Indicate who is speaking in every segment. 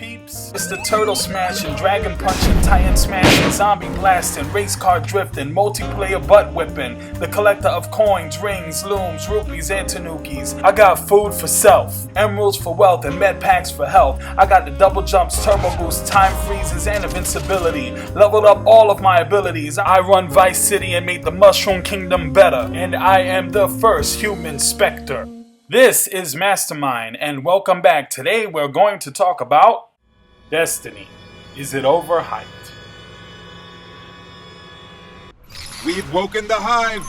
Speaker 1: peeps? It's the turtle smashing, dragon punching, titan smashing, zombie blasting, race car drifting, multiplayer butt whipping, the collector of coins, rings, looms, rupees, and tanukis. I got food for self, emeralds for wealth, and med packs for health. I got the double jumps, turbo boosts, time freezes, and invincibility. Leveled up all of my abilities. I run Vice City and made the Mushroom Kingdom better. And I am the first human Spectre. This is Mastermind, and welcome back. Today we're going to talk about Destiny. Is it overhyped?
Speaker 2: We've woken the hive.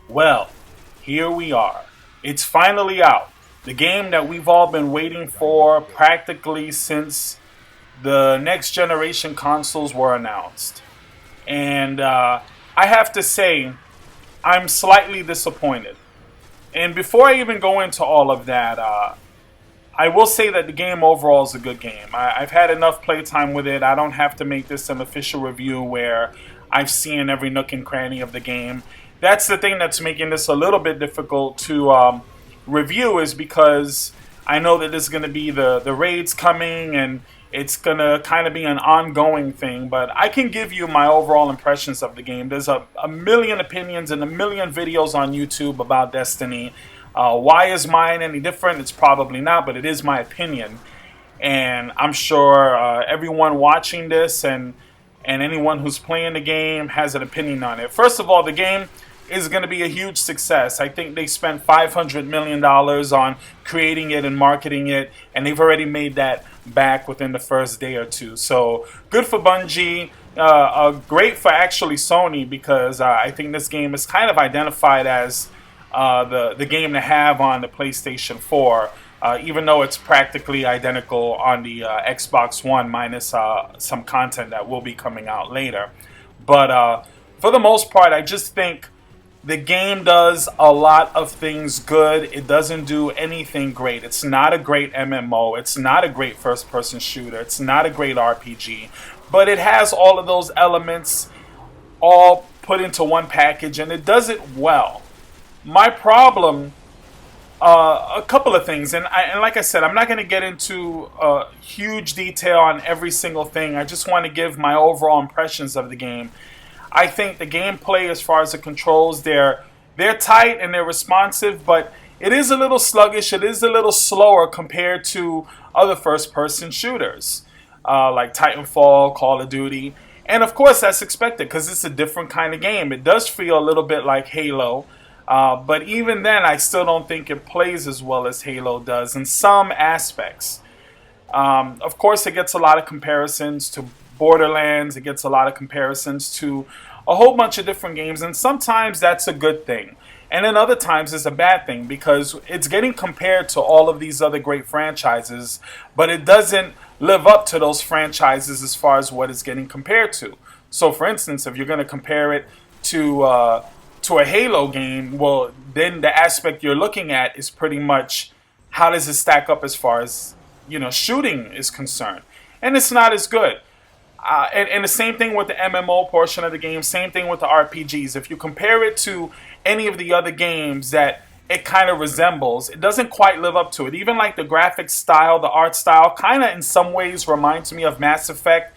Speaker 1: Well, here we are. It's finally out. The game that we've all been waiting for practically since the next generation consoles were announced. And I have to say, I'm slightly disappointed. And before I even go into all of that, I will say that the game overall is a good game. I've had enough playtime with it. I don't have to make this an official review where I've seen every nook and cranny of the game. That's the thing that's making this a little bit difficult to review, is because I know that there's going to be the raids coming and it's going to kind of be an ongoing thing, but I can give you my overall impressions of the game. There's a million opinions and a million videos on YouTube about Destiny. Why is mine any different? It's probably not, but it is my opinion. And I'm sure everyone watching this and anyone who's playing the game has an opinion on it. First of all, the game is going to be a huge success. I think they spent $500 million on creating it and marketing it, and they've already made that back within the first day or two. So good for Bungie, great for actually Sony, because I think this game is kind of identified as the game to have on the PlayStation 4, even though it's practically identical on the Xbox One, minus some content that will be coming out later. But for the most part, I just think the game does a lot of things good. It doesn't do anything great. It's not a great MMO. It's not a great first-person shooter. It's not a great RPG. But it has all of those elements all put into one package, and it does it well. My problem, a couple of things, and like I said, I'm not going to get into huge detail on every single thing. I just want to give my overall impressions of the game. I think the gameplay, as far as the controls, they're tight and they're responsive, but it is a little sluggish. It is a little slower compared to other first-person shooters like Titanfall, Call of Duty. And of course, that's expected because it's a different kind of game. It does feel a little bit like Halo, but even then, I still don't think it plays as well as Halo does in some aspects. Of course, it gets a lot of comparisons to Borderlands. It gets a lot of comparisons to a whole bunch of different games, and sometimes that's a good thing, and then other times it's a bad thing, because it's getting compared to all of these other great franchises, but it doesn't live up to those franchises as far as what it's getting compared to. So for instance, if you're going to compare it to a Halo game, well, then the aspect you're looking at is pretty much how does it stack up as far as, shooting is concerned, and it's not as good. And the same thing with the MMO portion of the game, same thing with the RPGs. If you compare it to any of the other games that it kind of resembles, it doesn't quite live up to it. Even like the graphic style, the art style, kind of in some ways reminds me of Mass Effect,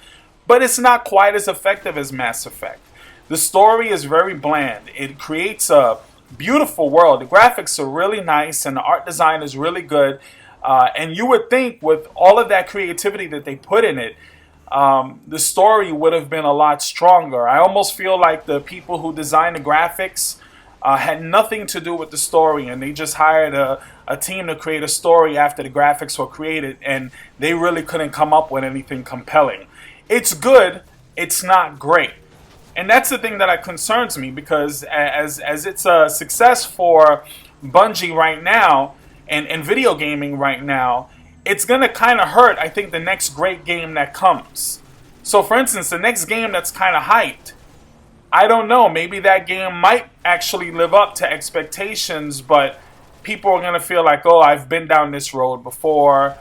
Speaker 1: but it's not quite as effective as Mass Effect. The story is very bland. It creates a beautiful world. The graphics are really nice and the art design is really good. And you would think with all of that creativity that they put in it, the story would have been a lot stronger. I almost feel like the people who designed the graphics had nothing to do with the story, and they just hired a team to create a story after the graphics were created, and they really couldn't come up with anything compelling. It's good, it's not great. And that's the thing that concerns me, because as it's a success for Bungie right now, and video gaming right now, it's going to kind of hurt, I think, the next great game that comes. So, for instance, the next game that's kind of hyped, I don't know, maybe that game might actually live up to expectations, but people are going to feel like, oh, I've been down this road before,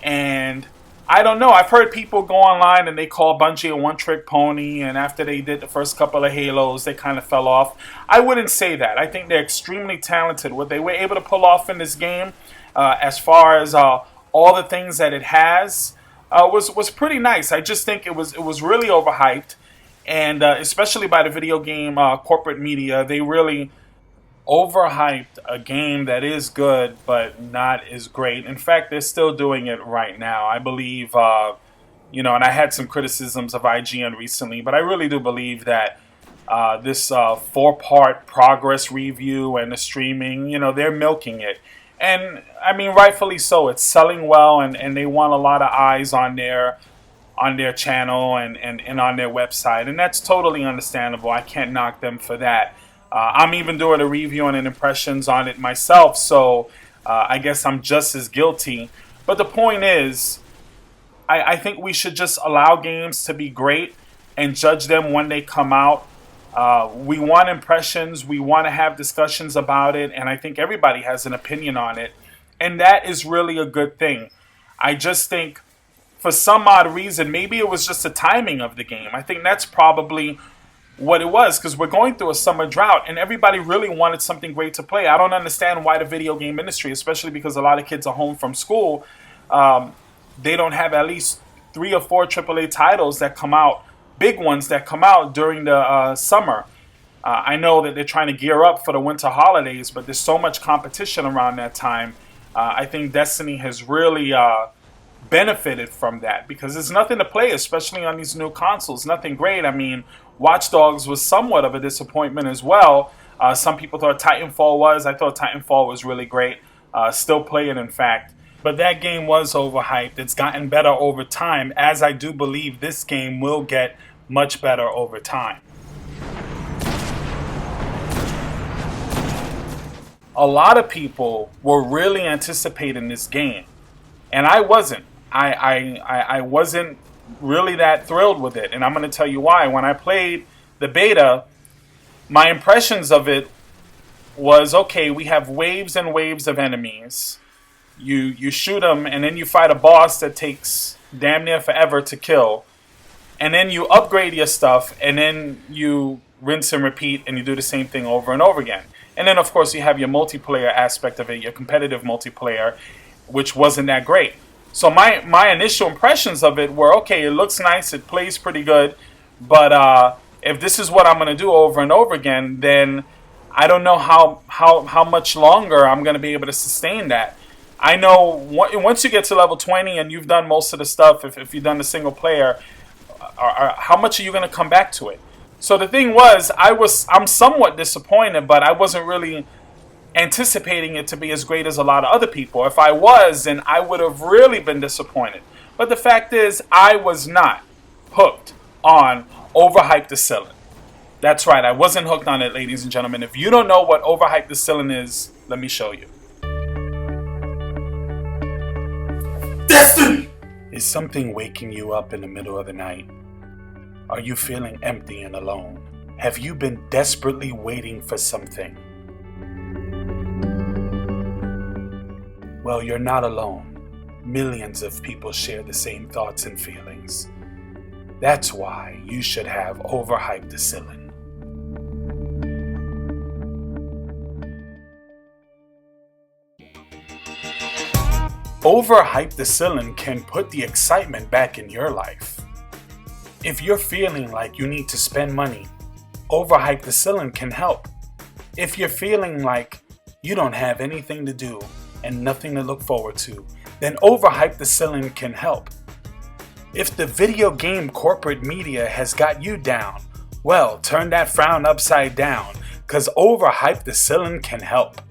Speaker 1: and I don't know. I've heard people go online and they call Bungie a one-trick pony, and after they did the first couple of Halos, they kind of fell off. I wouldn't say that. I think they're extremely talented. What they were able to pull off in this game, as far as all the things that it has, was pretty nice. I just think it was really overhyped, and especially by the video game corporate media, they really overhyped a game that is good but not as great. In fact, they're still doing it right now. I believe, and I had some criticisms of IGN recently, but I really do believe that this 4-part progress review and the streaming, they're milking it. And, I mean, rightfully so. It's selling well, and they want a lot of eyes on their channel and on their website. And that's totally understandable. I can't knock them for that. I'm even doing a review and impressions on it myself, so I guess I'm just as guilty. But the point is, I think we should just allow games to be great and judge them when they come out. We want impressions, we want to have discussions about it, and I think everybody has an opinion on it. And that is really a good thing. I just think, for some odd reason, maybe it was just the timing of the game. I think that's probably what it was, because we're going through a summer drought and everybody really wanted something great to play. I don't understand why the video game industry, especially because a lot of kids are home from school, they don't have at least 3 or 4 AAA titles that come out, big ones that come out during the summer. I know that they're trying to gear up for the winter holidays, but there's so much competition around that time. I think Destiny has really benefited from that, because there's nothing to play, especially on these new consoles. Nothing great. I mean, Watch Dogs was somewhat of a disappointment as well. Some people thought Titanfall was. I thought Titanfall was really great. Still play it, in fact. But that game was overhyped. It's gotten better over time, as I do believe this game will get much better over time. A lot of people were really anticipating this game, and I wasn't. I wasn't really that thrilled with it, and I'm going to tell you why. When I played the beta, my impressions of it was, okay, we have waves and waves of enemies. You shoot them, and then you fight a boss that takes damn near forever to kill, and then you upgrade your stuff, and then you rinse and repeat, and you do the same thing over and over again. And then, of course, you have your multiplayer aspect of it, your competitive multiplayer, which wasn't that great. So my initial impressions of it were, okay, it looks nice, it plays pretty good, but if this is what I'm going to do over and over again, then I don't know how much longer I'm going to be able to sustain that. I know once you get to level 20 and you've done most of the stuff, if you've done the single player, how much are you going to come back to it? So the thing was, I'm somewhat disappointed, but I wasn't really anticipating it to be as great as a lot of other people. If I was, then I would have really been disappointed. But the fact is, I was not hooked on Overhyped the Ceiling. That's right, I wasn't hooked on it, ladies and gentlemen. If you don't know what Overhyped the Ceiling is, let me show you. Destiny! Is something waking you up in the middle of the night? Are you feeling empty and alone? Have you been desperately waiting for something? Well, you're not alone. Millions of people share the same thoughts and feelings. That's why you should have Overhyped the Ceiling. Overhyped the Ceiling can put the excitement back in your life. If you're feeling like you need to spend money, Overhyped the Ceiling can help. If you're feeling like you don't have anything to do and nothing to look forward to, then Overhyped the Ceiling can help. If the video game corporate media has got you down, well, turn that frown upside down, cause Overhyped the Ceiling can help.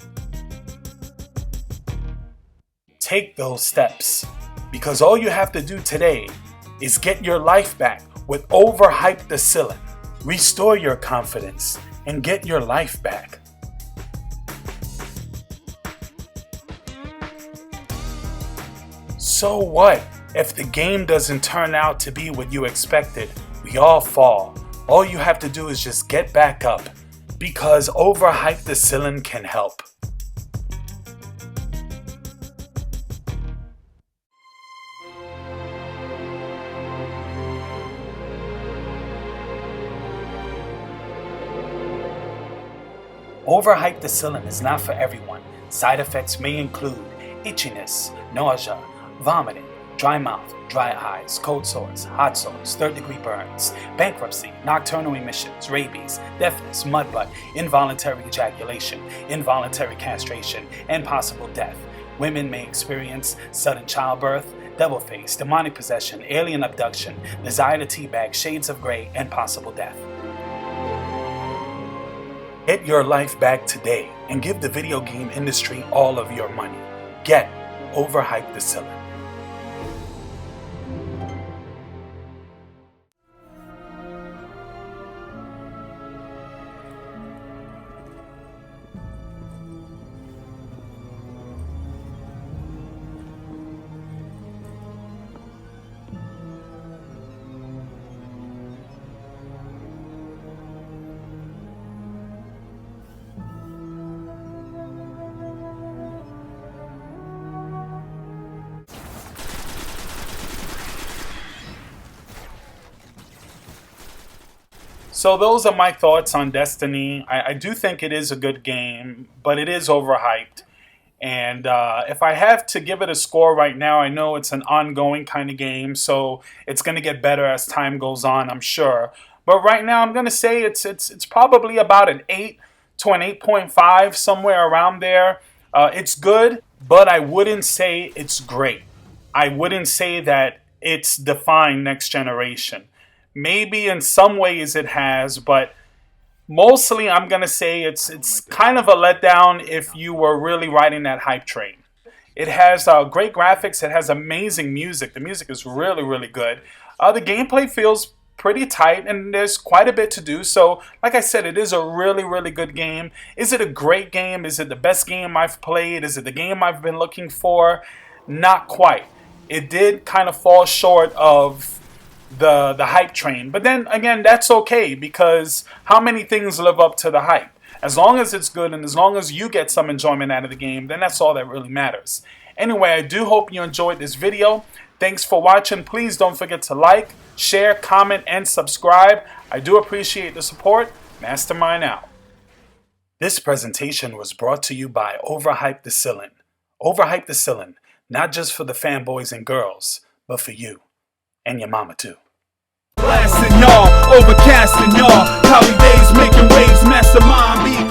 Speaker 1: Take those steps, because all you have to do today is get your life back with Overhyped the Ceiling. Restore your confidence and get your life back. So what if the game doesn't turn out to be what you expected? We all fall. All you have to do is just get back up, because Overhyped the Ceiling can help.
Speaker 3: Overhyped Dicillin is not for everyone. Side effects may include itchiness, nausea, vomiting, dry mouth, dry eyes, cold sores, hot sores, third-degree burns, bankruptcy, nocturnal emissions, rabies, deafness, mudbutt, involuntary ejaculation, involuntary castration, and possible death. Women may experience sudden childbirth, devil face, demonic possession, alien abduction, desire to teabag, shades of gray, and possible death. Get your life back today and give the video game industry all of your money. Get Overhyped Dicillin.
Speaker 1: So those are my thoughts on Destiny. I do think it is a good game, but it is overhyped. And if I have to give it a score right now, I know it's an ongoing kind of game, so it's going to get better as time goes on, I'm sure. But right now, I'm going to say it's probably about an 8 to an 8.5, somewhere around there. It's good, but I wouldn't say it's great. I wouldn't say that it's defying next generation. Maybe in some ways it has, but mostly I'm going to say it's kind of a letdown if you were really riding that hype train. It has great graphics. It has amazing music. The music is really, really good. The gameplay feels pretty tight, and there's quite a bit to do. So, like I said, it is a really, really good game. Is it a great game? Is it the best game I've played? Is it the game I've been looking for? Not quite. It did kind of fall short of the hype train, but then again, that's okay, because how many things live up to the hype? As long as it's good and as long as you get some enjoyment out of the game, then that's all that really matters. Anyway, I do hope you enjoyed this video. Thanks for watching. Please don't forget to like, share, comment, and subscribe. I do appreciate the support. Mastermind out. This presentation was brought to you by Overhyped Dicillin. Overhyped Dicillin, not just for the fanboys and girls, but for you. And your mama too.
Speaker 2: Blasting y'all, overcasting y'all, cloudy days making waves, mastermind beat.